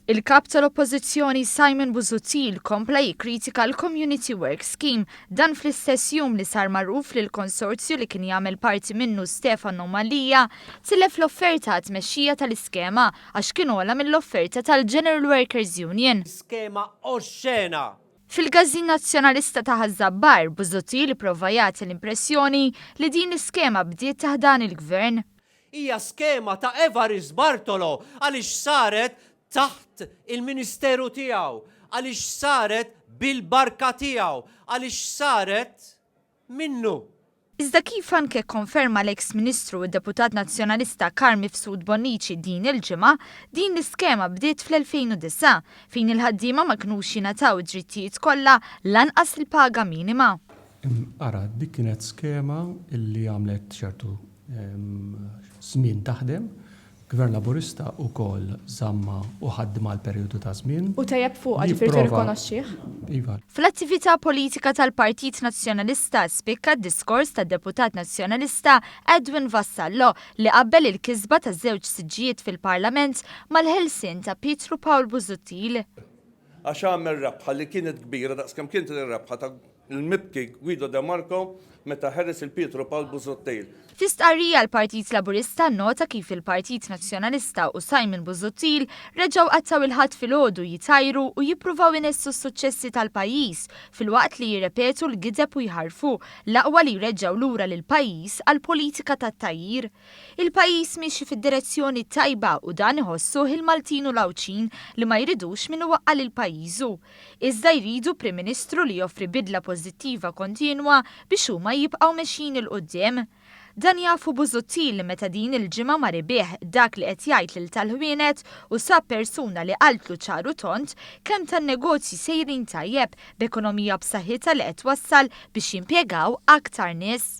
Il-kap tal-Oppożizzjoni Simon Busuttil kompla jikkritika l-Community Work Scheme dan fl-istess jum li sar magħruf li l-konsorzju li kien jagħmel parti minnu Stefano Malija tilef l-offerta tmexxija tal-iskema għax kien ogħla mill-offerta tal-General Workers Union. Skema oxxena! Fil-gazzin nazzjonalista ta' Ħażabbar, Busuttil prova jagħti l-impressjoni li din l-iskema bdiet taħdan il-gvern. Hija skema ta' Evaris Bartolo għaliex saret taħt il-ministeru tiegħu, għaliex saret bil-barka tiegħu, għaliex saret minnu. Iżda kif anke konferma l-eks ministru u deputat nazzjonalista Karmi Fsud Bonnici din il-ġimgħa, din l-iskema bdiet fl-2009 fejn il-ħaddiema ma kinux jingħataw id-drittijiet kollha lanqas il-paga minima. Ara, dik kienet skema illi għamlet ċertu żmien taħdem. Gvern Laburista wkoll żamma u ħaddima l-perjodu ta' żmien. U tajjeb fuq ġifieri tirrikonoxxih. Iva. Fl-attività politika tal-Partit Nazzjonalista spikka d-diskors tad-Deputat Nazzjonalista Edwin Vassallo li qabbel il-kisba ta' żewġ siġġijiet fil-Parlament mal-ħelsien ta' Pietru Paul Busuttil. Għax għamel rebħa li kienet kbira daqskemm kienet ir-rebħa ta' il-mibki Guido De Marco meta ħeres il-Pietru Paul Busuttil. Fi stqarrija l-Partit Laburista nota kif il-Partit Nazzjonalista u Simon Busuttil reġgħu qattaw il-ħadd filgħodu jitajru u jippruvaw inessu s-suċċessi tal-pajjiż filwaqt li jirrepetu l-gideb u jħarfu l-aqwa li jreġgħu lura lill-pajjiż għal politika tat-tajjir. Il-pajjiż miexi fid-direzzjoni tajba u dan iħossuh il-Maltin u l-Awċin li ma jridux min iwaqqal il-pajjiżu. Iżda jridu Prim Ministru li joffri bidla pożittiva kontinwa biex huma jibqgħu mexjin il-qudiem. Dan jafu Busuttil meta din il-ġimgħa ma rebieħ dak li qed jgħid lil tal-ħwienet u sab persuna li qaltlu ċaru tont kemm tan-negozji sejrin tajjeb b'ekonomija b'saħħitha li qed wassal biex jimpjegaw aktar nies.